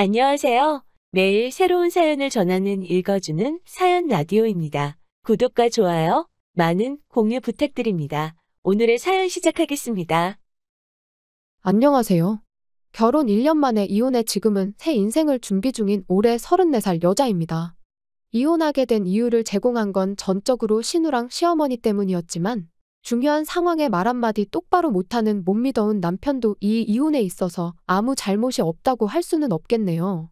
안녕하세요. 매일 새로운 사연을 전하는 읽어주는 사연 라디오입니다. 구독과 좋아요, 많은 공유 부탁드립니다. 오늘의 사연 시작하겠습니다. 안녕하세요. 결혼 1년 만에 이혼해 지금은 새 인생을 준비 중인 올해 34살 여자입니다. 이혼하게 된 이유를 제공한 건 전적으로 신우랑 시어머니 때문이었지만 중요한 상황에 말 한마디 똑바로 못하는 못 믿어온 남편도 이 이혼에 있어서 아무 잘못이 없다고 할 수는 없겠네요.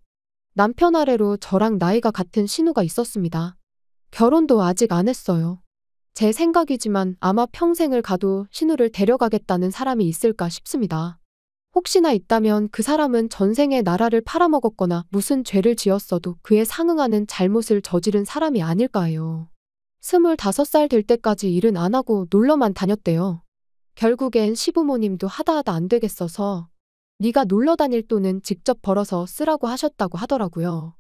남편 아래로 저랑 나이가 같은 신우가 있었습니다. 결혼도 아직 안 했어요. 제 생각이지만 아마 평생을 가도 신우를 데려가겠다는 사람이 있을까 싶습니다. 혹시나 있다면 그 사람은 전생에 나라를 팔아먹었거나 무슨 죄를 지었어도 그에 상응하는 잘못을 저지른 사람이 아닐까 해요. 25살 될 때까지 일은 안 하고 놀러만 다녔대요. 결국엔 시부모님도 하다 안 되겠어서 네가 놀러 다닐 돈은 직접 벌어서 쓰라고 하셨다고 하더라고요.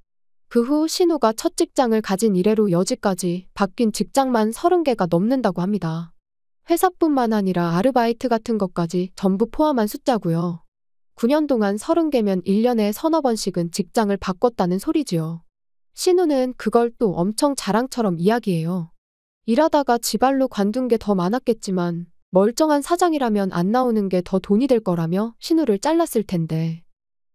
그 후 신우가 첫 직장을 가진 이래로 여지까지 바뀐 직장만 30개가 넘는다고 합니다. 회사뿐만 아니라 아르바이트 같은 것까지 전부 포함한 숫자고요. 9년 동안 30개면 1년에 서너 번씩은 직장을 바꿨다는 소리지요. 신우는 그걸 또 엄청 자랑처럼 이야기해요. 일하다가 지발로 관둔 게 더 많았겠지만 멀쩡한 사장이라면 안 나오는 게 더 돈이 될 거라며 신우를 잘랐을 텐데.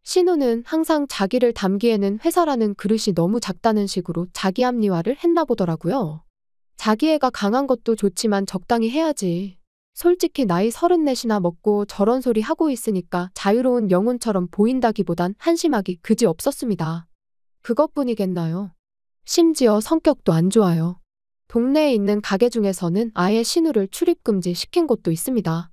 신우는 항상 자기를 담기에는 회사라는 그릇이 너무 작다는 식으로 자기 합리화를 했나 보더라고요. 자기 애가 강한 것도 좋지만 적당히 해야지. 솔직히 나이 34이나 먹고 저런 소리 하고 있으니까 자유로운 영혼처럼 보인다기보단 한심하기 그지 없었습니다. 그것뿐이겠나요? 심지어 성격도 안 좋아요. 동네에 있는 가게 중에서는 아예 신우를 출입금지 시킨 곳도 있습니다.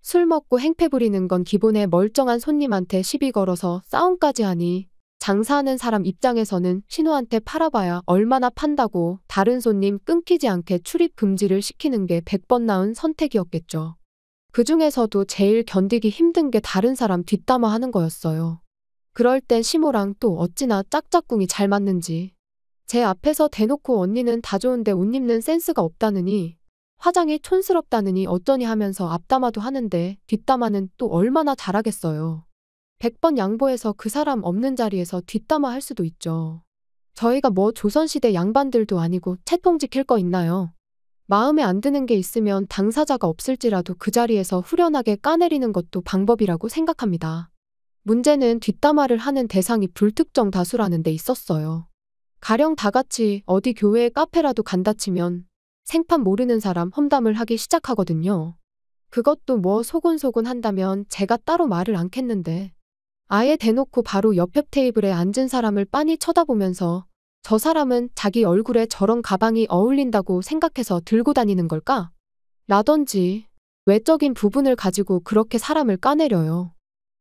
술 먹고 행패 부리는 건 기본에 멀쩡한 손님한테 시비 걸어서 싸움까지 하니 장사하는 사람 입장에서는 신우한테 팔아봐야 얼마나 판다고 다른 손님 끊기지 않게 출입 금지를 시키는 게 100번 나은 선택이었겠죠. 그 중에서도 제일 견디기 힘든 게 다른 사람 뒷담화 하는 거였어요. 그럴 땐 시모랑 또 어찌나 짝짝꿍이 잘 맞는지. 제 앞에서 대놓고 언니는 다 좋은데 옷 입는 센스가 없다느니 화장이 촌스럽다느니 어쩌니 하면서 앞담화도 하는데 뒷담화는 또 얼마나 잘하겠어요. 100번 양보해서 그 사람 없는 자리에서 뒷담화 할 수도 있죠. 저희가 뭐 조선시대 양반들도 아니고 채통 지킬 거 있나요? 마음에 안 드는 게 있으면 당사자가 없을지라도 그 자리에서 후련하게 까내리는 것도 방법이라고 생각합니다. 문제는 뒷담화를 하는 대상이 불특정 다수라는 데 있었어요. 가령 다 같이 어디 교회에 카페라도 간다 치면 생판 모르는 사람 험담을 하기 시작하거든요. 그것도 뭐 소곤소곤 한다면 제가 따로 말을 않겠는데 아예 대놓고 바로 옆 테이블에 앉은 사람을 빤히 쳐다보면서 저 사람은 자기 얼굴에 저런 가방이 어울린다고 생각해서 들고 다니는 걸까? 라던지 외적인 부분을 가지고 그렇게 사람을 까내려요.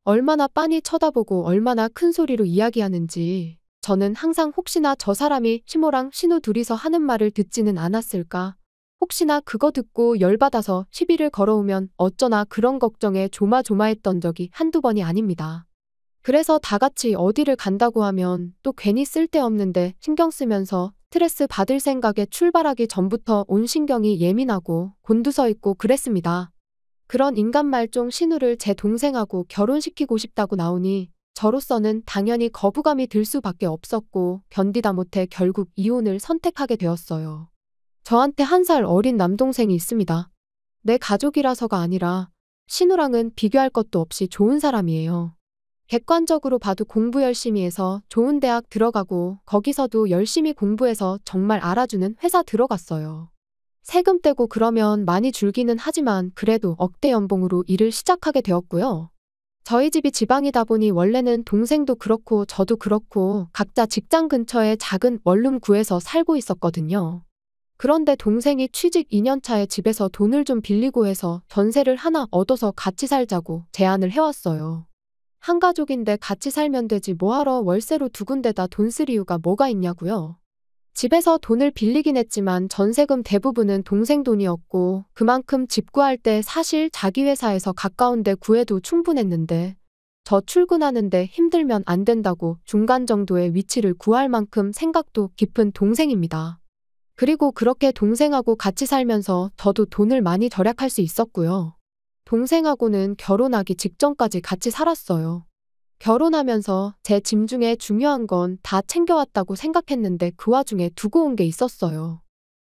얼마나 빤히 쳐다보고 얼마나 큰 소리로 이야기하는지 저는 항상 혹시나 저 사람이 시모랑 신우 둘이서 하는 말을 듣지는 않았을까? 혹시나 그거 듣고 열받아서 시비를 걸어오면 어쩌나 그런 걱정에 조마조마했던 적이 한두 번이 아닙니다. 그래서 다 같이 어디를 간다고 하면 또 괜히 쓸데없는데 신경 쓰면서 스트레스 받을 생각에 출발하기 전부터 온 신경이 예민하고 곤두서 있고 그랬습니다. 그런 인간 말종 신우를 제 동생하고 결혼시키고 싶다고 나오니 저로서는 당연히 거부감이 들 수밖에 없었고 견디다 못해 결국 이혼을 선택하게 되었어요. 저한테 1살 어린 남동생이 있습니다. 내 가족이라서가 아니라 신우랑은 비교할 것도 없이 좋은 사람이에요. 객관적으로 봐도 공부 열심히 해서 좋은 대학 들어가고 거기서도 열심히 공부해서 정말 알아주는 회사 들어갔어요. 세금 떼고 그러면 많이 줄기는 하지만 그래도 억대 연봉으로 일을 시작하게 되었고요. 저희 집이 지방이다 보니 원래는 동생도 그렇고 저도 그렇고 각자 직장 근처에 작은 원룸 구해서 살고 있었거든요. 그런데 동생이 취직 2년 차에 집에서 돈을 좀 빌리고 해서 전세를 하나 얻어서 같이 살자고 제안을 해왔어요. 한 가족인데 같이 살면 되지 뭐하러 월세로 두 군데다 돈 쓸 이유가 뭐가 있냐고요. 집에서 돈을 빌리긴 했지만 전세금 대부분은 동생 돈이었고 그만큼 집 구할 때 사실 자기 회사에서 가까운 데 구해도 충분했는데 저 출근하는데 힘들면 안 된다고 중간 정도의 위치를 구할 만큼 생각도 깊은 동생입니다. 그리고 그렇게 동생하고 같이 살면서 저도 돈을 많이 절약할 수 있었고요. 동생하고는 결혼하기 직전까지 같이 살았어요. 결혼하면서 제 짐 중에 중요한 건 다 챙겨왔다고 생각했는데 그 와중에 두고 온 게 있었어요.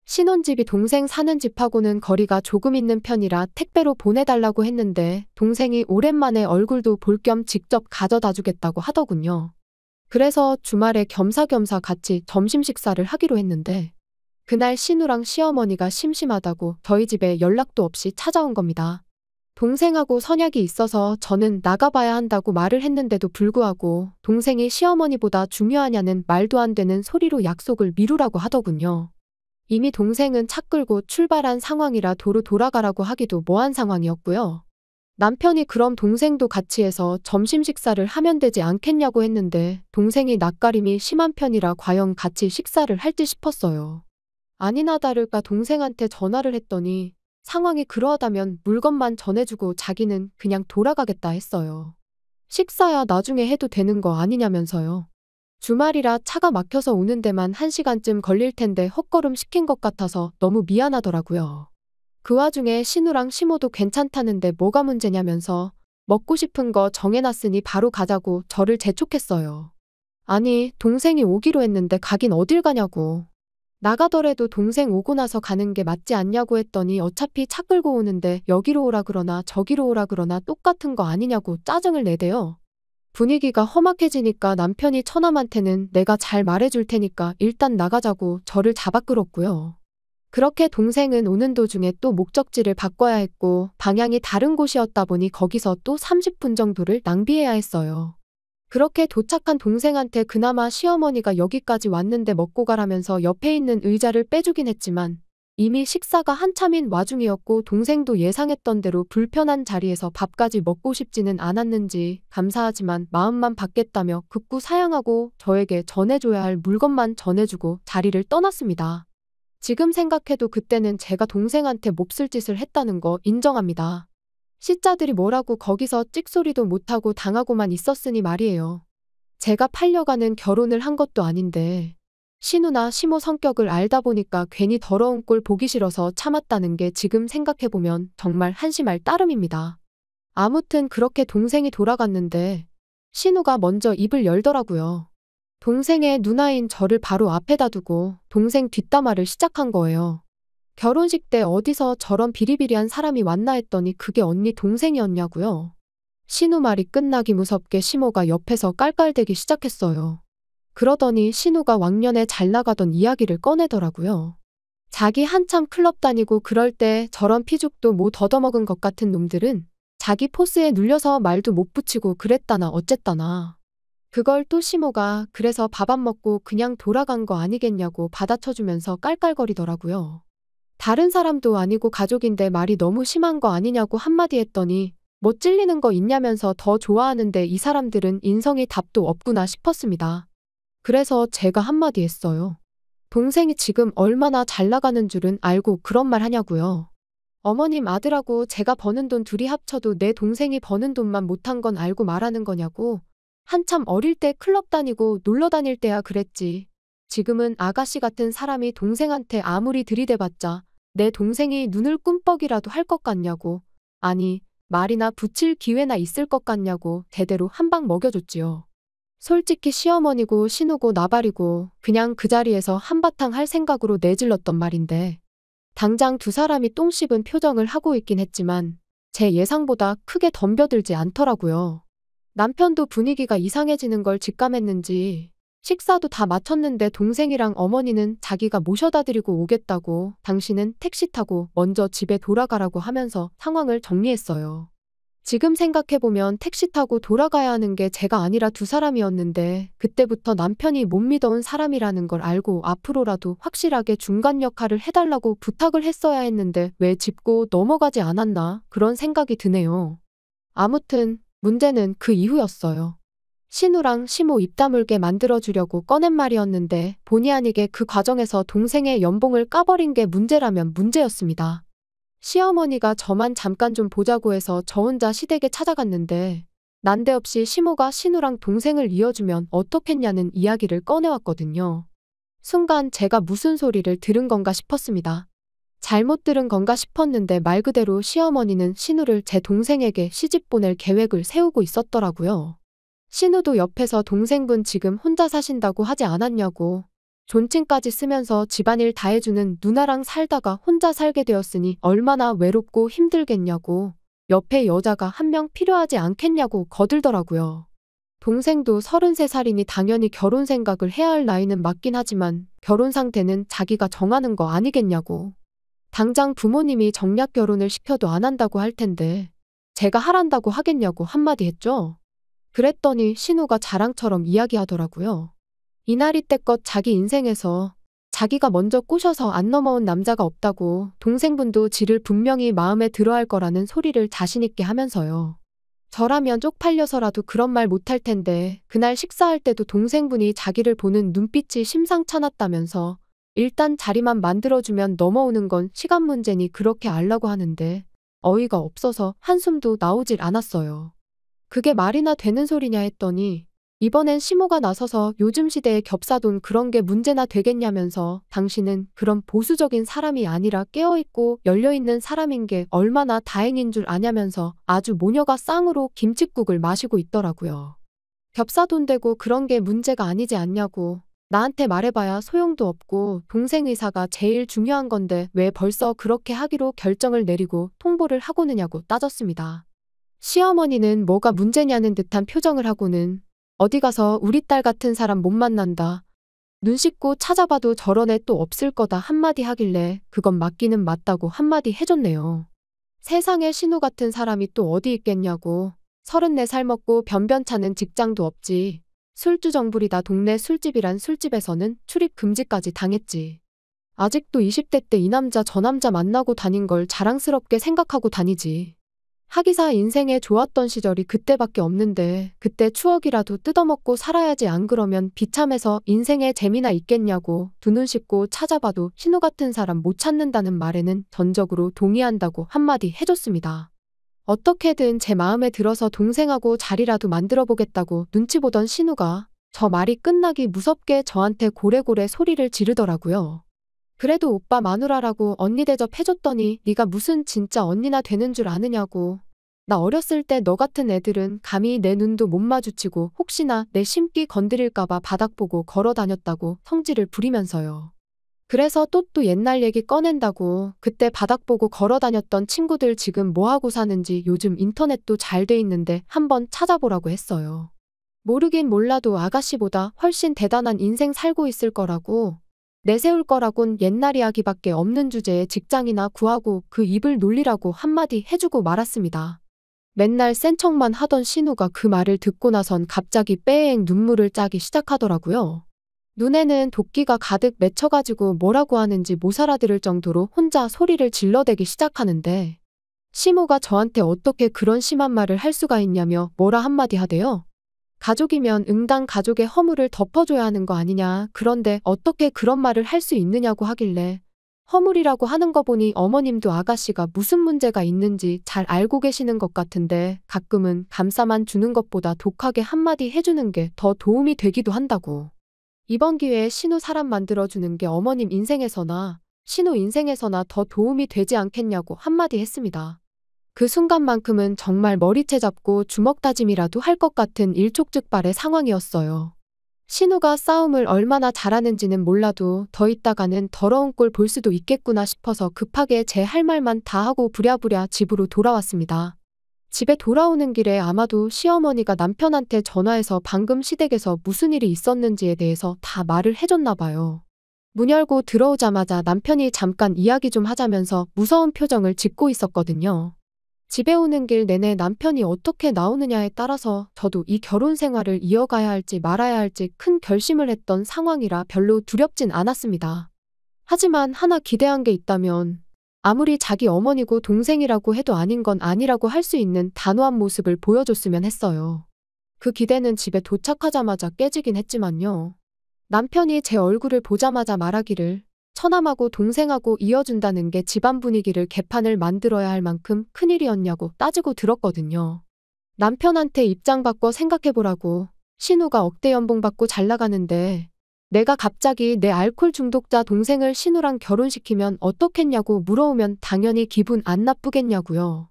신혼집이 동생 사는 집하고는 거리가 조금 있는 편이라 택배로 보내달라고 했는데 동생이 오랜만에 얼굴도 볼 겸 직접 가져다 주겠다고 하더군요. 그래서 주말에 겸사겸사 같이 점심 식사를 하기로 했는데 그날 신우랑 시어머니가 심심하다고 저희 집에 연락도 없이 찾아온 겁니다. 동생하고 선약이 있어서 저는 나가봐야 한다고 말을 했는데도 불구하고 동생이 시어머니보다 중요하냐는 말도 안 되는 소리로 약속을 미루라고 하더군요. 이미 동생은 차 끌고 출발한 상황이라 도로 돌아가라고 하기도 뭐한 상황이었고요. 남편이 그럼 동생도 같이 해서 점심 식사를 하면 되지 않겠냐고 했는데 동생이 낯가림이 심한 편이라 과연 같이 식사를 할지 싶었어요. 아니나 다를까 동생한테 전화를 했더니 상황이 그러하다면 물건만 전해주고 자기는 그냥 돌아가겠다 했어요. 식사야 나중에 해도 되는 거 아니냐면서요. 주말이라 차가 막혀서 오는 데만 1시간쯤 걸릴 텐데 헛걸음 시킨 것 같아서 너무 미안하더라고요. 그 와중에 신우랑 시모도 괜찮다는데 뭐가 문제냐면서 먹고 싶은 거 정해놨으니 바로 가자고 저를 재촉했어요. 아니, 동생이 오기로 했는데 가긴 어딜 가냐고. 나가더라도 동생 오고 나서 가는 게 맞지 않냐고 했더니 어차피 차 끌고 오는데 여기로 오라 그러나 저기로 오라 그러나 똑같은 거 아니냐고 짜증을 내대요. 분위기가 험악해지니까 남편이 처남한테는 내가 잘 말해줄 테니까 일단 나가자고 저를 잡아 끌었고요. 그렇게 동생은 오는 도중에 또 목적지를 바꿔야 했고 방향이 다른 곳이었다 보니 거기서 또 30분 정도를 낭비해야 했어요. 그렇게 도착한 동생한테 그나마 시어머니가 여기까지 왔는데 먹고 가라면서 옆에 있는 의자를 빼주긴 했지만 이미 식사가 한참인 와중이었고 동생도 예상했던 대로 불편한 자리에서 밥까지 먹고 싶지는 않았는지 감사하지만 마음만 받겠다며 극구 사양하고 저에게 전해줘야 할 물건만 전해주고 자리를 떠났습니다. 지금 생각해도 그때는 제가 동생한테 몹쓸 짓을 했다는 거 인정합니다. 시자들이 뭐라고 거기서 찍소리도 못하고 당하고만 있었으니 말이에요. 제가 팔려가는 결혼을 한 것도 아닌데 신우나 시모 성격을 알다 보니까 괜히 더러운 꼴 보기 싫어서 참았다는 게 지금 생각해보면 정말 한심할 따름입니다. 아무튼 그렇게 동생이 돌아갔는데 신우가 먼저 입을 열더라고요. 동생의 누나인 저를 바로 앞에다 두고 동생 뒷담화를 시작한 거예요. 결혼식 때 어디서 저런 비리비리한 사람이 왔나 했더니 그게 언니 동생이었냐고요. 신우 말이 끝나기 무섭게 시모가 옆에서 깔깔대기 시작했어요. 그러더니 신우가 왕년에 잘 나가던 이야기를 꺼내더라고요. 자기 한참 클럽 다니고 그럴 때 저런 피죽도 못 얻어먹은 것 같은 놈들은 자기 포스에 눌려서 말도 못 붙이고 그랬다나 어쨌다나. 그걸 또 시모가 그래서 밥 안 먹고 그냥 돌아간 거 아니겠냐고 받아쳐주면서 깔깔거리더라고요. 다른 사람도 아니고 가족인데 말이 너무 심한 거 아니냐고 한마디 했더니 뭐 찔리는 거 있냐면서 더 좋아하는데 이 사람들은 인성이 답도 없구나 싶었습니다. 그래서 제가 한마디 했어요. 동생이 지금 얼마나 잘 나가는 줄은 알고 그런 말 하냐고요. 어머님 아들하고 제가 버는 돈 둘이 합쳐도 내 동생이 버는 돈만 못한 건 알고 말하는 거냐고. 한참 어릴 때 클럽 다니고 놀러 다닐 때야 그랬지. 지금은 아가씨 같은 사람이 동생한테 아무리 들이대봤자 내 동생이 눈을 꿈뻑이라도 할 것 같냐고. 아니, 말이나 붙일 기회나 있을 것 같냐고 제대로 한 방 먹여줬지요. 솔직히 시어머니고 신우고 나발이고 그냥 그 자리에서 한바탕 할 생각으로 내질렀던 말인데 당장 두 사람이 똥 씹은 표정을 하고 있긴 했지만 제 예상보다 크게 덤벼들지 않더라고요. 남편도 분위기가 이상해지는 걸 직감했는지 식사도 다 마쳤는데 동생이랑 어머니는 자기가 모셔다 드리고 오겠다고 당신은 택시 타고 먼저 집에 돌아가라고 하면서 상황을 정리했어요. 지금 생각해보면 택시 타고 돌아가야 하는 게 제가 아니라 두 사람이었는데 그때부터 남편이 못 믿어온 사람이라는 걸 알고 앞으로라도 확실하게 중간 역할을 해달라고 부탁을 했어야 했는데 왜 짚고 넘어가지 않았나 그런 생각이 드네요. 아무튼 문제는 그 이후였어요. 신우랑 시모 입 다물게 만들어주려고 꺼낸 말이었는데 본의 아니게 그 과정에서 동생의 연봉을 까버린 게 문제라면 문제였습니다. 시어머니가 저만 잠깐 좀 보자고 해서 저 혼자 시댁에 찾아갔는데 난데없이 시모가 신우랑 동생을 이어주면 어떻겠냐는 이야기를 꺼내왔거든요. 순간 제가 무슨 소리를 들은 건가 싶었습니다. 잘못 들은 건가 싶었는데 말 그대로 시어머니는 신우를 제 동생에게 시집 보낼 계획을 세우고 있었더라고요. 신우도 옆에서 동생분 지금 혼자 사신다고 하지 않았냐고. 존칭까지 쓰면서 집안일 다 해주는 누나랑 살다가 혼자 살게 되었으니 얼마나 외롭고 힘들겠냐고. 옆에 여자가 한 명 필요하지 않겠냐고 거들더라고요. 동생도 33살이니 당연히 결혼 생각을 해야 할 나이는 맞긴 하지만 결혼 상태는 자기가 정하는 거 아니겠냐고. 당장 부모님이 정략 결혼을 시켜도 안 한다고 할 텐데 제가 하란다고 하겠냐고 한마디 했죠. 그랬더니 신우가 자랑처럼 이야기하더라고요. 이날이 때껏 자기 인생에서 자기가 먼저 꼬셔서 안 넘어온 남자가 없다고 동생분도 지를 분명히 마음에 들어할 거라는 소리를 자신있게 하면서요. 저라면 쪽팔려서라도 그런 말 못할 텐데 그날 식사할 때도 동생분이 자기를 보는 눈빛이 심상찮았다면서 일단 자리만 만들어주면 넘어오는 건 시간 문제니 그렇게 알라고 하는데 어이가 없어서 한숨도 나오질 않았어요. 그게 말이나 되는 소리냐 했더니 이번엔 시모가 나서서 요즘 시대에 겹사돈 그런 게 문제나 되겠냐면서 당신은 그런 보수적인 사람이 아니라 깨어있고 열려있는 사람인 게 얼마나 다행인 줄 아냐면서 아주 모녀가 쌍으로 김칫국을 마시고 있더라고요. 겹사돈 되고 그런 게 문제가 아니지 않냐고. 나한테 말해봐야 소용도 없고 동생 의사가 제일 중요한 건데 왜 벌써 그렇게 하기로 결정을 내리고 통보를 하고느냐고 따졌습니다. 시어머니는 뭐가 문제냐는 듯한 표정을 하고는 어디 가서 우리 딸 같은 사람 못 만난다. 눈 씻고 찾아봐도 저런 애 또 없을 거다 한마디 하길래 그건 맞기는 맞다고 한마디 해줬네요. 세상에 신우 같은 사람이 또 어디 있겠냐고. 34살 먹고 변변찮은 직장도 없지. 술주정부리다 동네 술집이란 술집에서는 출입 금지까지 당했지. 아직도 20대 때 이 남자 저 남자 만나고 다닌 걸 자랑스럽게 생각하고 다니지. 하기사 인생에 좋았던 시절이 그때밖에 없는데 그때 추억이라도 뜯어먹고 살아야지 안 그러면 비참해서 인생에 재미나 있겠냐고. 두 눈 씻고 찾아봐도 신우 같은 사람 못 찾는다는 말에는 전적으로 동의한다고 한마디 해줬습니다. 어떻게든 제 마음에 들어서 동생하고 자리라도 만들어보겠다고 눈치 보던 신우가 저 말이 끝나기 무섭게 저한테 고래고래 소리를 지르더라고요. 그래도 오빠 마누라라고 언니 대접해줬더니 네가 무슨 진짜 언니나 되는 줄 아느냐고. 나 어렸을 때 너 같은 애들은 감히 내 눈도 못 마주치고 혹시나 내 심기 건드릴까봐 바닥 보고 걸어 다녔다고 성질을 부리면서요. 그래서 또 옛날 얘기 꺼낸다고. 그때 바닥 보고 걸어 다녔던 친구들 지금 뭐하고 사는지 요즘 인터넷도 잘 돼 있는데 한번 찾아보라고 했어요. 모르긴 몰라도 아가씨보다 훨씬 대단한 인생 살고 있을 거라고. 내세울 거라곤 옛날 이야기밖에 없는 주제에 직장이나 구하고 그 입을 놀리라고 한마디 해주고 말았습니다. 맨날 센 척만 하던 신우가 그 말을 듣고 나선 갑자기 빼엥 눈물을 짜기 시작하더라고요. 눈에는 도끼가 가득 맺혀가지고 뭐라고 하는지 못 알아들을 정도로 혼자 소리를 질러대기 시작하는데 시모가 저한테 어떻게 그런 심한 말을 할 수가 있냐며 뭐라 한마디 하대요. 가족이면 응당 가족의 허물을 덮어줘야 하는 거 아니냐. 그런데 어떻게 그런 말을 할 수 있느냐고 하길래 허물이라고 하는 거 보니 어머님도 아가씨가 무슨 문제가 있는지 잘 알고 계시는 것 같은데 가끔은 감싸만 주는 것보다 독하게 한마디 해주는 게 더 도움이 되기도 한다고. 이번 기회에 신우 사람 만들어주는 게 어머님 인생에서나 신우 인생에서나 더 도움이 되지 않겠냐고 한마디 했습니다. 그 순간만큼은 정말 머리채 잡고 주먹 다짐이라도 할 것 같은 일촉즉발의 상황이었어요. 신우가 싸움을 얼마나 잘하는지는 몰라도 더 있다가는 더러운 꼴 볼 수도 있겠구나 싶어서 급하게 제 할 말만 다 하고 부랴부랴 집으로 돌아왔습니다. 집에 돌아오는 길에 아마도 시어머니가 남편한테 전화해서 방금 시댁에서 무슨 일이 있었는지에 대해서 다 말을 해줬나 봐요. 문 열고 들어오자마자 남편이 잠깐 이야기 좀 하자면서 무서운 표정을 짓고 있었거든요. 집에 오는 길 내내 남편이 어떻게 나오느냐에 따라서 저도 이 결혼 생활을 이어가야 할지 말아야 할지 큰 결심을 했던 상황이라 별로 두렵진 않았습니다. 하지만 하나 기대한 게 있다면 아무리 자기 어머니고 동생이라고 해도 아닌 건 아니라고 할 수 있는 단호한 모습을 보여줬으면 했어요. 그 기대는 집에 도착하자마자 깨지긴 했지만요. 남편이 제 얼굴을 보자마자 말하기를 처남하고 동생하고 이어준다는 게 집안 분위기를 개판을 만들어야 할 만큼 큰일이었냐고 따지고 들었거든요. 남편한테 입장 바꿔 생각해보라고. 신우가 억대 연봉 받고 잘 나가는데 내가 갑자기 내 알코올 중독자 동생을 신우랑 결혼시키면 어떻겠냐고 물어오면 당연히 기분 안 나쁘겠냐고요.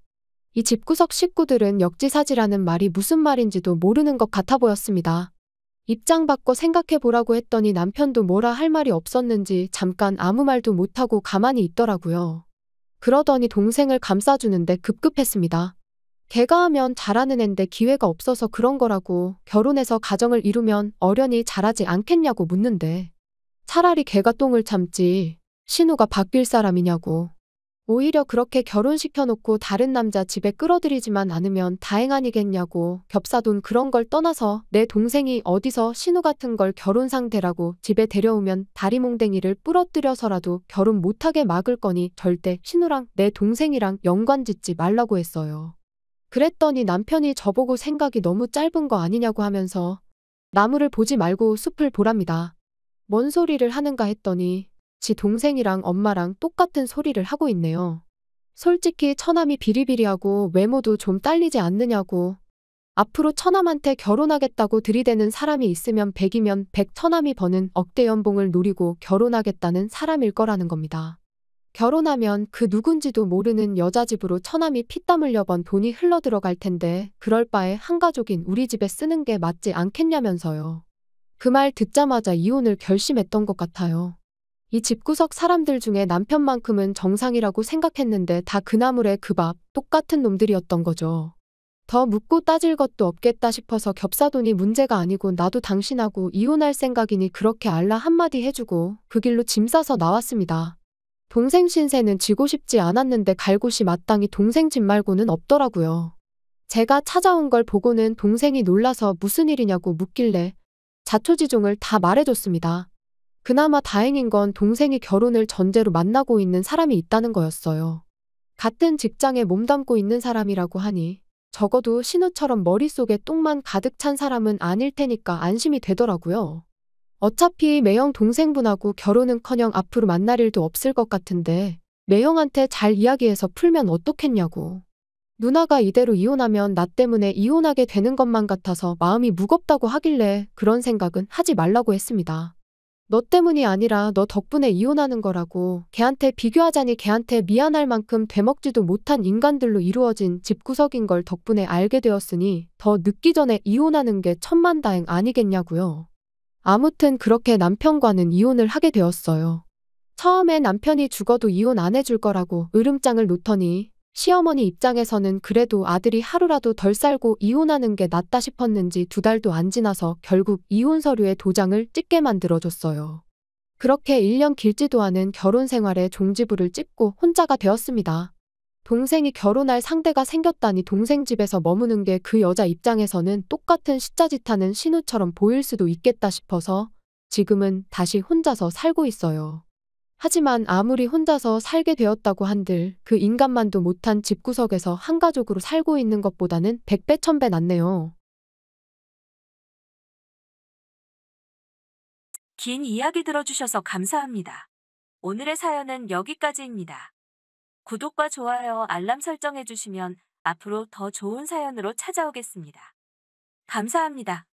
이 집구석 식구들은 역지사지라는 말이 무슨 말인지도 모르는 것 같아 보였습니다. 입장 바꿔 생각해 보라고 했더니 남편도 뭐라 할 말이 없었는지 잠깐 아무 말도 못하고 가만히 있더라고요. 그러더니 동생을 감싸주는데 급급했습니다. 걔가 하면 잘하는 앤데 기회가 없어서 그런 거라고, 결혼해서 가정을 이루면 어련히 잘하지 않겠냐고 묻는데 차라리 걔가 똥을 참지 신우가 바뀔 사람이냐고. 오히려 그렇게 결혼시켜놓고 다른 남자 집에 끌어들이지만 않으면 다행 아니겠냐고. 겹사돈 그런 걸 떠나서 내 동생이 어디서 신우 같은 걸 결혼 상대라고 집에 데려오면 다리몽댕이를 부러뜨려서라도 결혼 못하게 막을 거니 절대 신우랑 내 동생이랑 연관짓지 말라고 했어요. 그랬더니 남편이 저보고 생각이 너무 짧은 거 아니냐고 하면서 나무를 보지 말고 숲을 보랍니다. 뭔 소리를 하는가 했더니 지 동생이랑 엄마랑 똑같은 소리를 하고 있네요. 솔직히 처남이 비리비리하고 외모도 좀 딸리지 않느냐고. 앞으로 처남한테 결혼하겠다고 들이대는 사람이 있으면 100이면 100 처남이 버는 억대 연봉을 노리고 결혼하겠다는 사람일 거라는 겁니다. 결혼하면 그 누군지도 모르는 여자 집으로 처남이 피땀 흘려 번 돈이 흘러 들어갈 텐데 그럴 바에 한 가족인 우리 집에 쓰는 게 맞지 않겠냐면서요. 그 말 듣자마자 이혼을 결심했던 것 같아요. 이 집구석 사람들 중에 남편만큼은 정상이라고 생각했는데 다 그 나물에 그 밥, 똑같은 놈들이었던 거죠. 더 묻고 따질 것도 없겠다 싶어서 겹사돈이 문제가 아니고 나도 당신하고 이혼할 생각이니 그렇게 알라 한마디 해주고 그 길로 짐 싸서 나왔습니다. 동생 신세는 지고 싶지 않았는데 갈 곳이 마땅히 동생 집 말고는 없더라고요. 제가 찾아온 걸 보고는 동생이 놀라서 무슨 일이냐고 묻길래 자초지종을 다 말해줬습니다. 그나마 다행인 건 동생이 결혼을 전제로 만나고 있는 사람이 있다는 거였어요. 같은 직장에 몸담고 있는 사람이라고 하니 적어도 신우처럼 머릿속에 똥만 가득 찬 사람은 아닐 테니까 안심이 되더라고요. 어차피 매형 동생분하고 결혼은커녕 앞으로 만날 일도 없을 것 같은데 매형한테 잘 이야기해서 풀면 어떻겠냐고. 누나가 이대로 이혼하면 나 때문에 이혼하게 되는 것만 같아서 마음이 무겁다고 하길래 그런 생각은 하지 말라고 했습니다. 너 때문이 아니라 너 덕분에 이혼하는 거라고. 걔한테 비교하자니 걔한테 미안할 만큼 되먹지도 못한 인간들로 이루어진 집구석인 걸 덕분에 알게 되었으니 더 늦기 전에 이혼하는 게 천만다행 아니겠냐고요. 아무튼 그렇게 남편과는 이혼을 하게 되었어요. 처음에 남편이 죽어도 이혼 안 해줄 거라고 으름장을 놓더니 시어머니 입장에서는 그래도 아들이 하루라도 덜 살고 이혼하는 게 낫다 싶었는지 2달도 안 지나서 결국 이혼 서류에 도장을 찍게 만들어줬어요. 그렇게 1년 길지도 않은 결혼 생활에 종지부를 찍고 혼자가 되었습니다. 동생이 결혼할 상대가 생겼다니 동생 집에서 머무는 게 그 여자 입장에서는 똑같은 시짜짓하는 신우처럼 보일 수도 있겠다 싶어서 지금은 다시 혼자서 살고 있어요. 하지만 아무리 혼자서 살게 되었다고 한들 그 인간만도 못한 집구석에서 한 가족으로 살고 있는 것보다는 100배 1000배 낫네요. 긴 이야기 들어주셔서 감사합니다. 오늘의 사연은 여기까지입니다. 구독과 좋아요, 알람 설정해주시면 앞으로 더 좋은 사연으로 찾아오겠습니다. 감사합니다.